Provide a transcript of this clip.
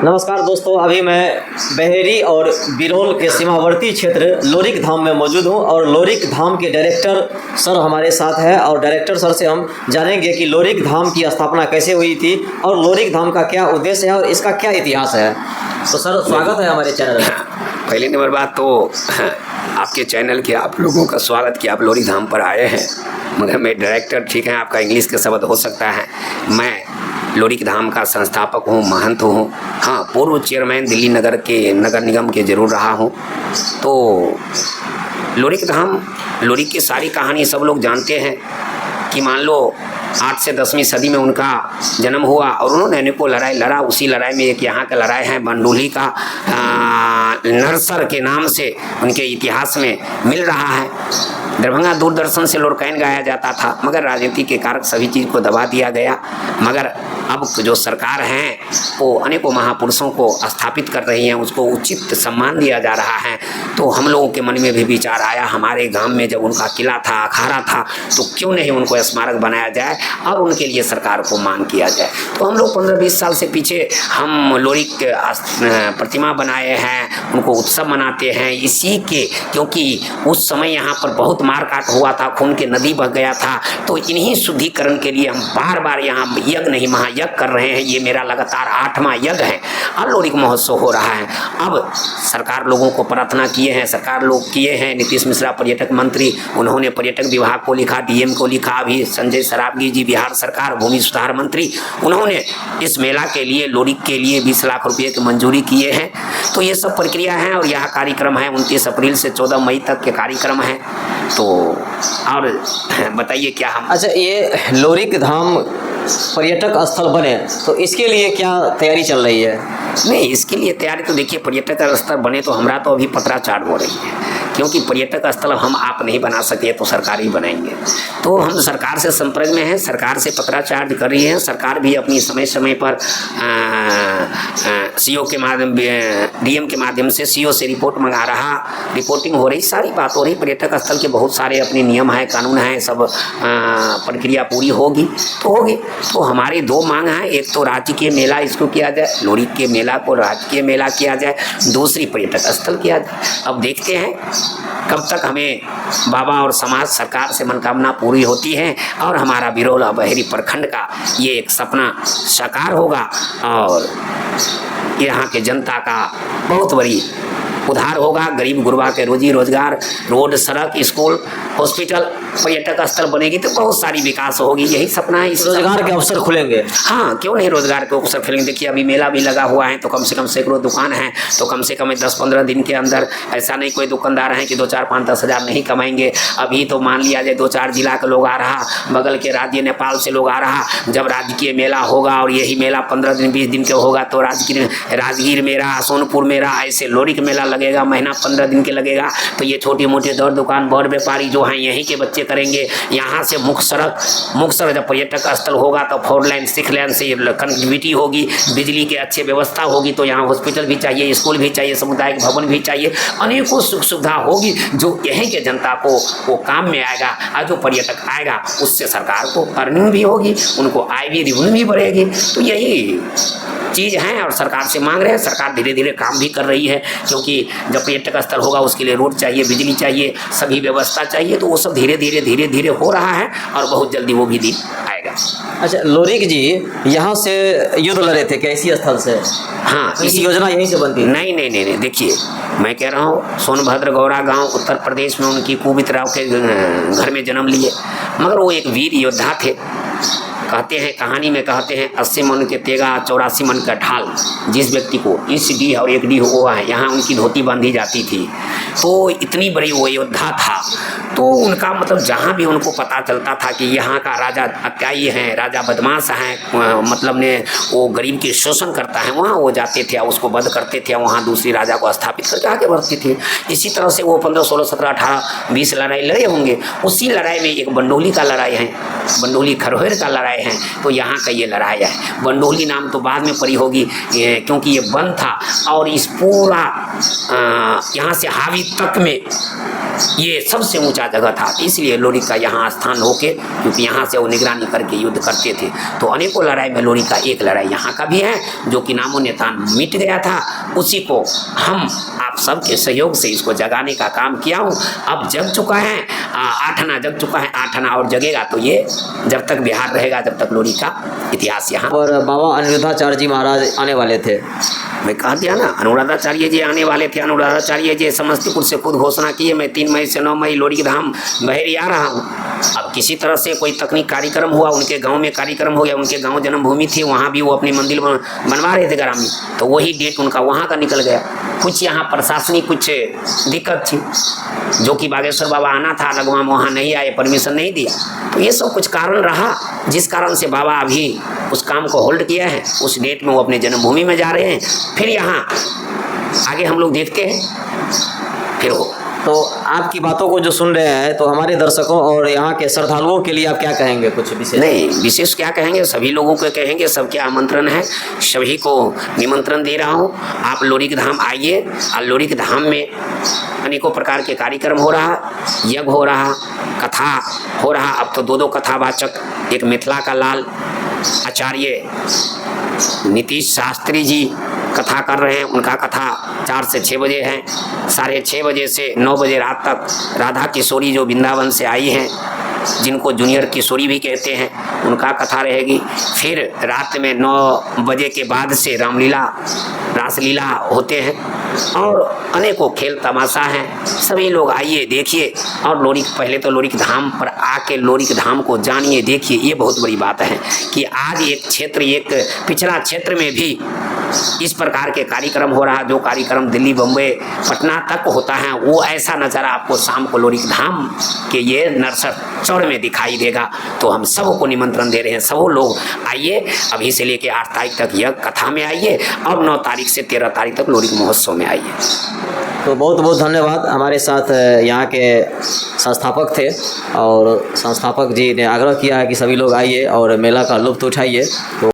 नमस्कार दोस्तों, अभी मैं बहेरी और बिरौल के सीमावर्ती क्षेत्र लोरिक धाम में मौजूद हूं और लोरिक धाम के डायरेक्टर सर हमारे साथ हैं और डायरेक्टर सर से हम जानेंगे कि लोरिक धाम की स्थापना कैसे हुई थी और लोरिक धाम का क्या उद्देश्य है और इसका क्या इतिहास है। तो सर स्वागत है हमारे चैनल में। पहली नंबर बात तो आपके चैनल के आप लोगों का स्वागत कि आप लोरी धाम पर आए हैं। मगर मैं डायरेक्टर ठीक है, आपका इंग्लिश के शब्द हो सकता है। मैं लोरिक धाम का संस्थापक हूँ, महंत हूँ। हाँ, पूर्व चेयरमैन दिल्ली नगर के नगर निगम के जरूर रहा हूँ। तो लोरिक धाम, लोरिक की सारी कहानी सब लोग जानते हैं कि मान लो 8 से 10वीं सदी में उनका जन्म हुआ और उन्होंने अनेकों लड़ाई लड़ा। उसी लड़ाई में एक यहाँ का लड़ाई है बंडोली का नरसर के नाम से उनके इतिहास में मिल रहा है। दरभंगा दूरदर्शन से लोरकैन गाया जाता था, मगर राजनीति के कारण सभी चीज़ को दबा दिया गया। मगर अब जो सरकार है वो अनेकों महापुरुषों को स्थापित कर रही है, उसको उचित सम्मान दिया जा रहा है। तो हम लोगों के मन में भी विचार आया, हमारे गांव में जब उनका किला था, अखाड़ा था, तो क्यों नहीं उनको स्मारक बनाया जाए और उनके लिए सरकार को मांग किया जाए। तो हम लोग 15-20 साल से पीछे हम लोरिक प्रतिमा बनाए हैं, उनको उत्सव मनाते हैं इसी के, क्योंकि उस समय यहाँ पर बहुत मारकाट हुआ था, खून की नदी बह गया था। तो इन्हीं शुद्धिकरण के लिए हम बार बार यहाँ यज्ञ नहीं महायज्ञ कर रहे हैं। ये मेरा लगातार 8वां यज्ञ है और लोरिक महोत्सव हो रहा है। अब सरकार लोगों को प्रार्थना किए हैं, सरकार लोग किए हैं। नीतीश मिश्रा पर्यटक मंत्री, उन्होंने पर्यटक विभाग को लिखा, डीएम को लिखा। अभी संजय सरावगी जी बिहार सरकार भूमि सुधार मंत्री, उन्होंने इस मेला के लिए लोरिक के लिए 20 लाख रुपये की मंजूरी किए हैं। तो ये सब प्रक्रिया है और यह कार्यक्रम है 29 अप्रैल से 14 मई तक के कार्यक्रम है। तो और बताइए क्या हम। अच्छा, ये लोरिक धाम पर्यटक स्थल बने तो इसके लिए क्या तैयारी चल रही है? नहीं, इसके लिए तैयारी तो देखिए, पर्यटक स्थल बने तो हमारा तो अभी पत्राचार हो रही है, क्योंकि पर्यटक स्थल हम आप नहीं बना सके तो सरकार ही बनाएंगे। तो हम सरकार से संपर्क में हैं, सरकार से पत्राचार कर रही है। सरकार भी अपनी समय समय पर सीओ के माध्यम, डीएम के माध्यम से सीओ से रिपोर्ट मंगा रहा, रिपोर्टिंग हो रही, सारी बात हो रही। पर्यटक स्थल के बहुत सारे अपने नियम है, कानून है, सब प्रक्रिया पूरी होगी तो होगी। तो हमारी 2 मांग हैं, एक तो राजकीय मेला इसको किया जाए, लोरिक के मेला को राजकीय मेला किया जाए, दूसरी पर्यटक स्थल किया जाए। अब देखते हैं कब तक हमें बाबा और समाज सरकार से मनोकामना पूरी होती है और हमारा बिरौल बहेरी प्रखंड का ये एक सपना साकार होगा और यहाँ के जनता का बहुत बड़ी उधार होगा। गरीब गुरबा के रोजी रोजगार, रोड, सड़क, स्कूल, हॉस्पिटल, पर्यटक स्थल बनेगी तो बहुत सारी विकास होगी। यही सपना है। इस रोजगार के अवसर खुलेंगे। हाँ, क्यों नहीं रोजगार के अवसर खुलेंगे। देखिए अभी मेला भी लगा हुआ है तो कम से कम सैकड़ों दुकान है, तो कम से कम 10-15 दिन के अंदर ऐसा नहीं कोई दुकानदार है कि 2-4-5-10 हज़ार नहीं कमाएंगे। अभी तो मान लिया जाए 2-4 जिला के लोग आ रहा, बगल के राज्य नेपाल से लोग आ रहा। जब राजकीय मेला होगा और यही मेला 15 दिन 20 दिन के होगा तो राजगीर मेला, सोनपुर मेला, ऐसे लोरिक मेला लगेगा, महीना 15 दिन के लगेगा। तो ये छोटी मोटी दौड़ दुकान, बड़ व्यापारी जो हैं यहीं के बच्चे करेंगे। यहाँ से मुख्य सड़क जब पर्यटक स्थल होगा तो 4 लाइन 6 लाइन से कनेक्टिविटी होगी, बिजली की अच्छी व्यवस्था होगी। तो यहाँ हॉस्पिटल भी चाहिए, स्कूल भी चाहिए, सामुदायिक भवन भी चाहिए, अनेकों सुख सुविधा होगी जो यहीं के जनता को वो काम में आएगा। और जो पर्यटक आएगा उससे सरकार को अर्निंग भी होगी, उनको आय भी, रेवेन्यू भी बढ़ेगी। तो यही चीज़ है और सरकार से मांग रहे हैं। सरकार धीरे धीरे काम भी कर रही है, क्योंकि जब पर्यटक स्थल होगा उसके लिए रोड चाहिए, बिजली चाहिए, सभी व्यवस्था चाहिए। तो वो सब धीरे धीरे हो रहा है और बहुत जल्दी वो भी दिन आएगा। अच्छा, लोरिक जी यहाँ से युद्ध लड़े थे कैसी स्थल से? हाँ, इस योजना यहीं से बनती? नहीं, देखिए मैं कह रहा हूँ सोनभद्र गौरा गांव उत्तर प्रदेश में उनकी कुबित राव के घर में जन्म लिए, मगर वो एक वीर योद्धा थे। कहते हैं, कहानी में कहते हैं 80 मन के तेगा 84 मन का ढाल। जिस व्यक्ति को इस डी और एक डी हुआ है, यहाँ उनकी धोती बांधी जाती थी। तो इतनी बड़ी वो योद्धा था। तो उनका मतलब जहाँ भी उनको पता चलता था कि यहाँ का राजा अत्यायी है, राजा बदमाश है, मतलब ने वो गरीब की शोषण करता है, वहाँ वो जाते थे, उसको वध करते थे, वहाँ दूसरी राजा को स्थापित करके आगे बढ़ते थे। इसी तरह से वो 15, 16, 17, 18, 20 लड़ाई लड़े होंगे। उसी लड़ाई में एक बंडोली का लड़ाई है, बंडोली खरहोर का लड़ाई है। तो यहाँ का ये लड़ाई है। बंडोली नाम तो बाद में पड़ी होगी, क्योंकि ये बंद था और इस पूरा यहाँ से हावी तक में ये सबसे ऊंचा जगह था, इसलिए लोरिक का यहाँ स्थान होके, क्योंकि यहाँ से वो निगरानी करके युद्ध करते थे। तो अनेकों लड़ाई में लोरिक का एक लड़ाई यहाँ का भी है, जो कि नामो निशान मिट गया था। उसी को हम आप सबके सहयोग से इसको जगाने का काम किया हूँ। अब जग चुका है, 8 आना जग चुका है, 8 आना और जगेगा। तो ये जब तक बिहार रहेगा, जब तक लोरिक का इतिहास यहाँ। और बाबा अनिरुद्धाचार्य जी महाराज आने वाले थे। मैं कहा दिया ना, अनुराधाचार्य जी आने वाले थे। अनुराधाचार्य जी समस्तीपुर से खुद घोषणा किए, मैं 3 मई से 9 मई लोरिक धाम बहेरी आ रहा हूँ। अब किसी तरह से कोई तकनीक कार्यक्रम हुआ, उनके गांव में कार्यक्रम हो गया, उनके गांव जन्मभूमि थी, वहाँ भी वो अपनी मंदिर बनवा रहे थे ग्रामीण, तो वही डेट उनका वहाँ का निकल गया। कुछ यहाँ प्रशासनिक कुछ दिक्कत थी, जो कि बागेश्वर बाबा आना था, लगवा वहाँ नहीं आए, परमिशन नहीं दिया। तो ये सब कुछ कारण रहा, जिस कारण से बाबा अभी उस काम को होल्ड किया है। उस डेट में वो अपने जन्मभूमि में जा रहे हैं। फिर यहाँ आगे हम लोग देखते हैं फिर हो। तो आपकी बातों को जो सुन रहे हैं, तो हमारे दर्शकों और यहाँ के श्रद्धालुओं के लिए आप क्या कहेंगे? कुछ विशेष? नहीं, विशेष क्या कहेंगे, सभी लोगों को कहेंगे, सबके आमंत्रण है, सभी को निमंत्रण दे रहा हूँ। आप लोरिक धाम आइए। और लोरिक धाम में अनेकों प्रकार के कार्यक्रम हो रहा, यज्ञ हो रहा, कथा हो रहा। अब तो 2 कथावाचक, एक मिथिला का लाल आचार्य नीतीश शास्त्री जी कथा कर रहे हैं। उनका कथा 4 से 6 बजे है। 6:30 बजे से 9 बजे रात तक राधा किशोरी जो वृंदावन से आई हैं, जिनको जूनियर किशोरी भी कहते हैं, उनका कथा रहेगी। फिर रात में 9 बजे के बाद से रामलीला रासलीला होते हैं और अनेकों खेल तमाशा हैं। सभी लोग आइए, देखिए। और लोरिक, पहले तो लोरिक धाम पर आके लोरिक धाम को जानिए, देखिए। ये बहुत बड़ी बात है कि आज एक क्षेत्र, एक पिछड़ा क्षेत्र में भी इस प्रकार के कार्यक्रम हो रहा। जो कार्यक्रम दिल्ली, बम्बई, पटना तक होता है, वो ऐसा नज़ारा आपको शाम को लोरिक धाम के ये नरसर चौड़ में दिखाई देगा। तो हम सबको निमंत्रण दे रहे हैं, सब लोग आइए। अभी से लेके 8 तारीख तक यह कथा में आइए, और 9 तारीख से 13 तारीख तक लोरिक महोत्सव में आइए। तो बहुत बहुत धन्यवाद। हमारे साथ यहाँ के संस्थापक थे, और संस्थापक जी ने आग्रह किया है कि सभी लोग आइए और मेला का लुत्फ़ उठाइए। तो